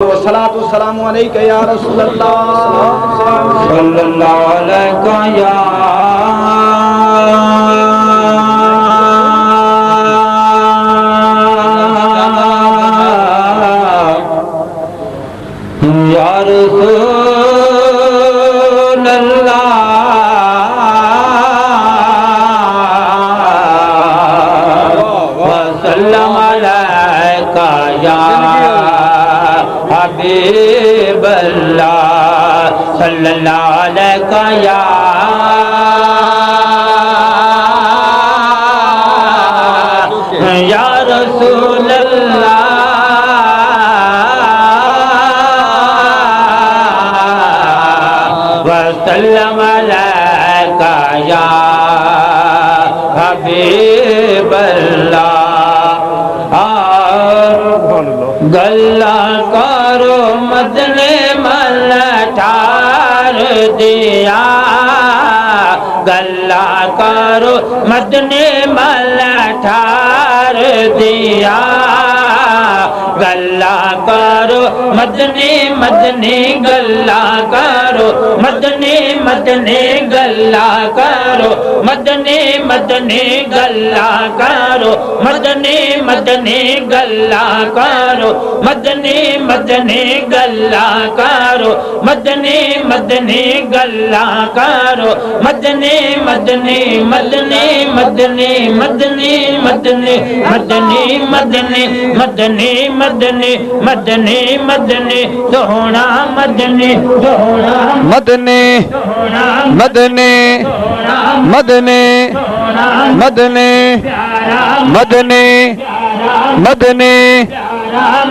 वस्सलातु वस्सलामु अलैका या रसूलल्लाह सल्लल्लाहु अलैका या रसूलल्लाह वसल्लम अलैका या हबीबल्लाह सल्लल्लाहु अलैका या रसूलल्लाह वसल्लम अलैका या हबीबल्लाह। गल्ला करो मदने मल ठार दिया, गल्ला करो मदने मल ठार दिया, गल्ला करो मदने मदने गल्ला करो मदने मदने गल्ला करो मदने मदने गल्ला करो मदने मदने गल्ला करो मदने मदने गल्ला करो मदने मदने गल्ला करो मदने मदने मदने मदने मदने मदने मदने मदने मदने मदने मदने मदने सोहना मदने सोहना मदने मदने मदने मदने मदने मदने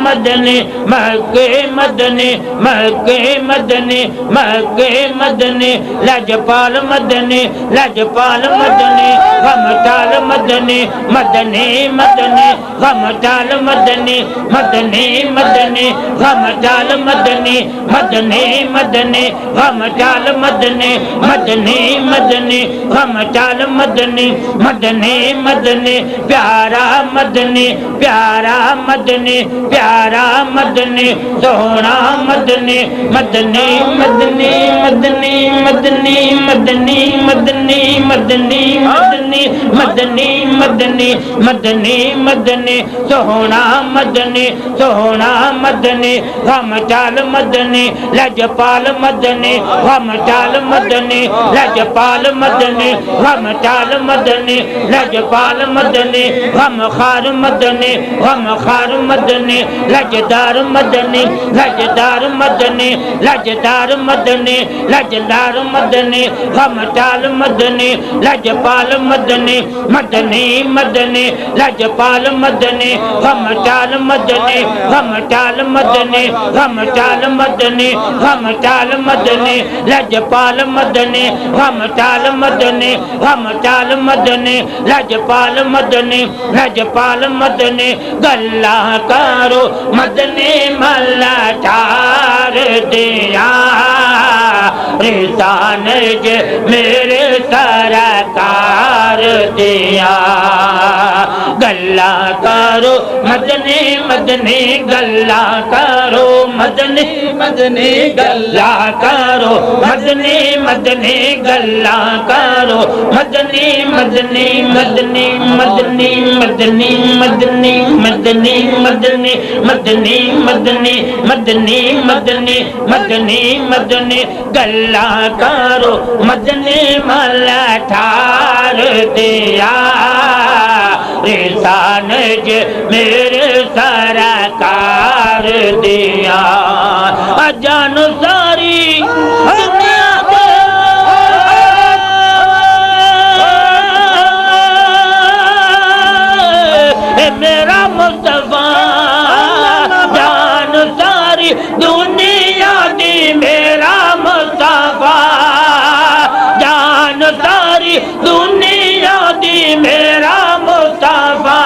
मदने मक्के मदने मक्के मदने मक्के मदने लजपाल मदने लजपाल मदने गमटाल मदने मदने मदने गमटाल मदने मदने मदने गमटाल मदने मदने मदने गमटाल मदने मदने मदने गमटाल मदने मदने मदने प्यारा मदने प्यारा मदने प्यारा मदने सोहना मदने मदने मदने मदने मदने मदने मदने मदने मदने मदने मदने मदने मदने सोहना मदने सोहना मदने गमटाल मदने लजपाल मदने गमटाल मदने लजपाल मदने गमटाल मदने लजपाल मदने गमखार मदने गमखार मदने लजदार मदने लजदार मदने लजदार मदने लजदार मदने गमटाल मदने लजपाल मदने मदने मदने लजपाल मदने गमटाल मदने गमटाल मदने गमटाल मदने गमटाल मदने लजपाल मदने गमटाल मदने गमटाल मदने लजपाल मदने लजपाल मदने गल्ला करो मदने मल्ला ठार दिया, रिसान जे मेरे सरकार दिया, गल्ला करो मदने मदने गल्ला करो मदने मदने गल्ला करो मदने मदने गल्ला करो मदने मदने मदने मदने मदने मदने मदने मदने मदने मदने मदने मदने मदने मदने गल्ला करो मदने मल्ला ठार दिया, रिसान जे मेरे सरकार दिया, अजान सारी दुनिया दे मेरा मुस्तफा जान सारी दुनिया दी मेरा मुस्तफा जान सारी दुनिया दी मेरा मुस्तफा,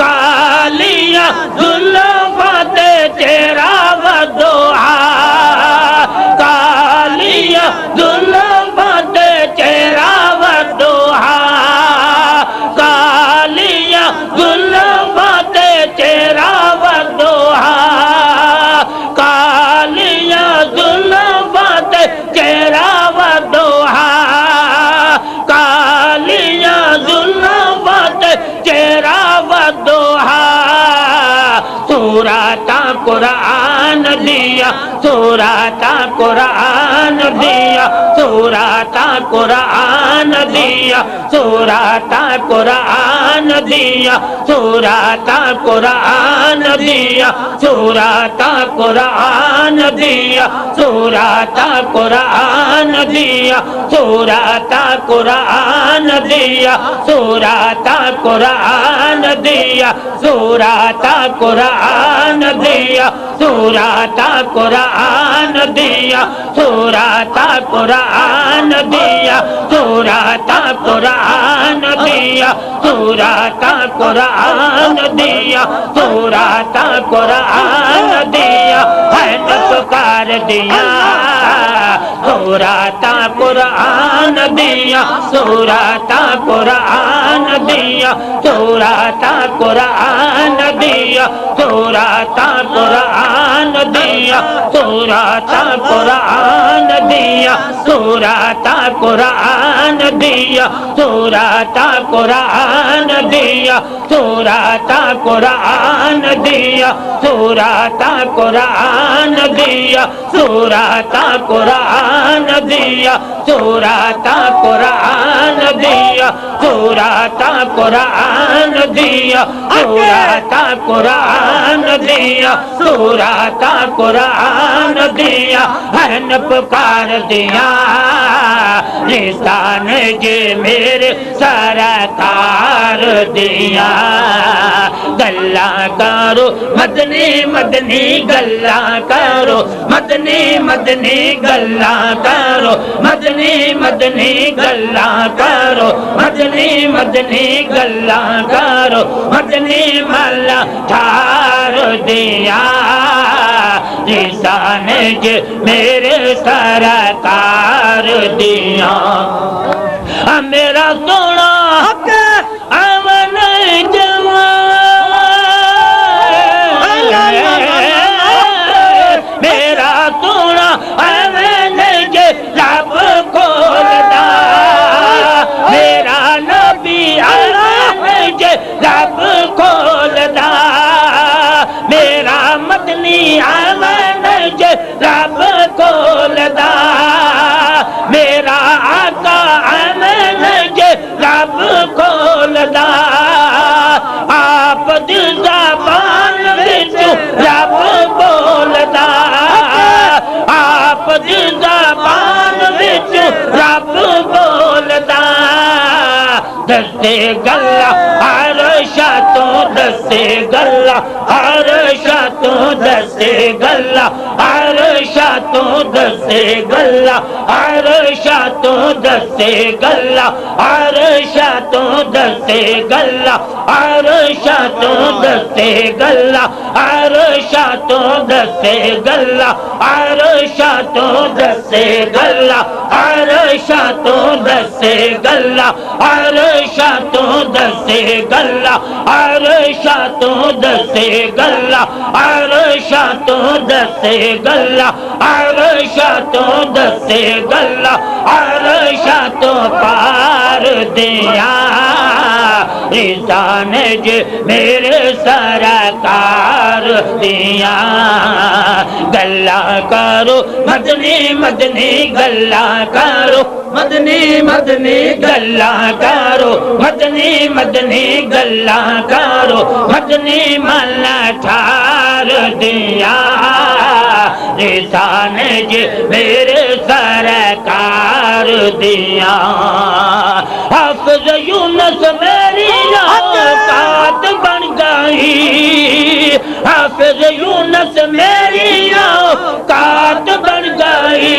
कालिया जुल्फा ते तेरा वदुआ सूरत कुरान दिया, सूरत कुरान दिया, सूरत कुरान दिया, सूरत कुरान दिया, सूरत कुरान दिया, सूरत कुरान दिया, सूरत कुरान दिया, सूरत कुरान दिया, सूरत कुरान दिया, सूरत कुरान दिया, सूरत कुरान दिया, सूरत कुरान दिया, सूरत कुरान दिया, सूरत कुरान दिया, सूरत कुरान दिया, है पुकार दिया, सूरत कुरान दिया, सूरत कुरान दिया, सूरत कुरान दिया, सूरत कुरान दिया, सूरत कुरान दिया, सूरत कुरान दिया, सूरत कुरान दिया, सूरत कुरान दिया, सूरत कुरान दिया, सूरत कुरान दिया, सूरत कुरान दिया, सूरत कुरान दिया, सूरत कुरान दिया, सूरत कुरान दिया, हन पुकार दिया, निशान जे मेरे सरकार दिया, गल्ला करो मदनी मदनी गल्ला करो, मदनी मदनी गल्ला करो, मदनी मदनी गल्ला करो, मदनी मदनी गल्ला करो, मदनी मल्ला ठार दिया, निशान जे मेरे सरकार दिया, मेरा सोना अमन मेरा सोना अमन जे लब खोलदा, मेरा नबी अमन जे लब खोलदा, मेरा मदनी अमन जे लब खोलदा, मेरा आका अमन जे लब खोलदा, आप दिल ज़बान विच रब बोलदा, आप दिल ज़बान विच रब बोलदा, दस्ते गल्ला हर शातों दस्ते गल्ला, हर शातों दस्ते गल्ला, हर शातों दस्ते गल्ला, हर शातों दस्ते गल्ला, हर शातों दस्ते गल्ला, हर शातों दस्ते गल्ला, हर शातों दस्ते गल्ला, हर शातों दस्ते गल्ला, हर शातों दस्ते गल्ला, हर शातों दस्ते गल्ला, हर शातों दस्ते गल्ला, हर शातों दस्ते गल्ला, हर शातों दस्ते गल्ला, हर शातों पार दिया, इंसान जे मेरे सरकार दिया, गल्ला करो मदनी मदनी गल्ला करो, मदनी मदनी गल्ला करो, मदनी मदनी गल्ला करो, मदनी मल्ला ठार दिया, इंसान जे मेरे सरकार दिया, हाफिज यूनुस मेरी औकात बन गई, हाफिज यूनुस मेरी औकात बन गई,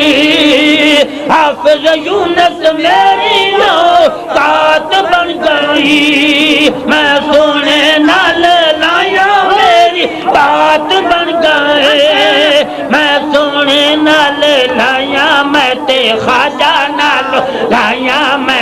हाफिज यूनुस मेरी औकात बन गई, मैं सोने नाल लाया मेरी बात बन गए, मैं सोने नाल लाया मैं ते ख्वाजा नाल लाया मैं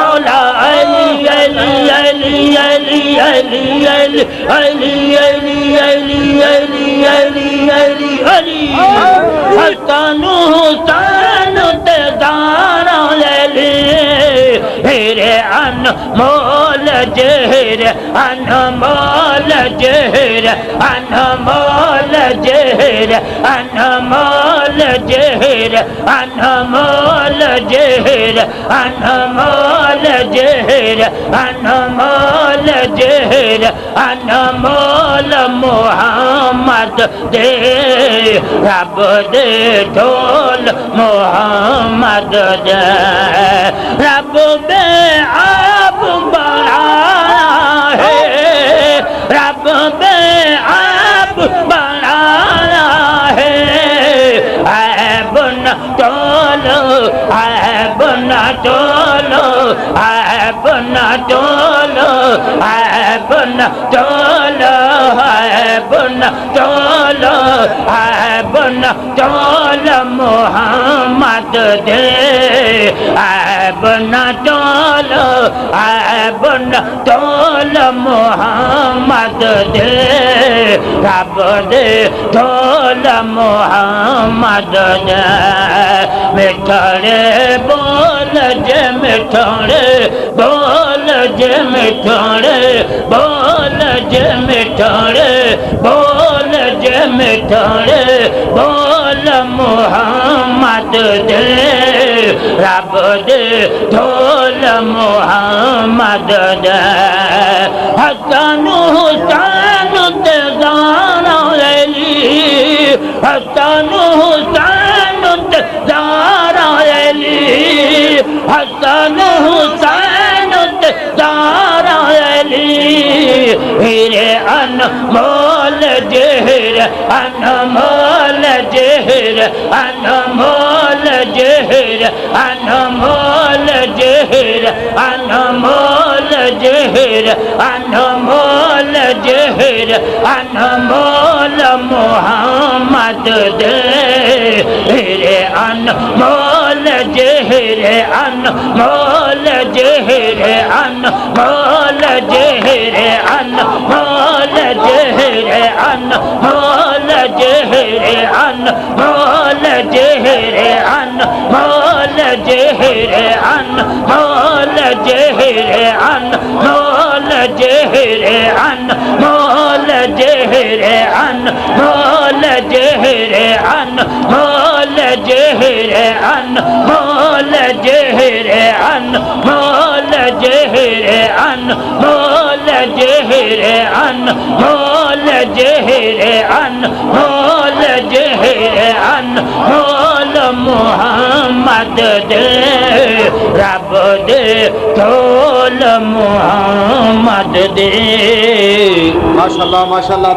अली अली अली अली अली अली अली अली अली हसनु हुसैन ते दारा ले हेरे अनमोल जहर अनमोल जहर अनमोल जहर अनमोल जहर अनमोल जहर अनमोल जहर अनमोल जहर अनमोल मोहम्मद दे रब दे ढोल मोहम्मद दे रब बे आप बनाया है रब बे आप बनाया है ऐब न तोलो ऐब न तोलो ऐब न तोलो ऐब न तोलो ऐब न तोलो ऐब न तोलो मोहम्मद दे ऐब न तोलो ऐब न तोलो मोहम्मद दे रब दे तोलो मोहम्मद दे मिठड़े बोल जे मिठड़े बोल जे मिठड़े बोल जे मिठड़े बोल जे मिठड़े बोल मोहम्मद दे रब दे ढोल मोहम्मद दे हसन हुसैन ते दारा अली हसन हुसैन ते दारा अली हसन हुसैन ते दारा अली हीरे अनमोल जहर अनमोल जहर अनमोल जहर अनमोल जहर अनमोल जहर अनमोल जहर अनमोल मोहम्मद दे हीरे अनमोल जहर अनमोल जहर अनमोल जहर अनमोल जहर अनमोल जहर अनमोल जहर अनमोल जहर अनमोल जहर अनमोल जहर अनमोल जहर अनमोल जहर अनमोल जहर अनमोल जहर अनमोल जहर अनमोल जहर अनमोल जहर अनमोल जहर अनमोल मोहम्मद दे रब दे ढोल मोहम्मद दे। माशाल्लाह माशाल्लाह।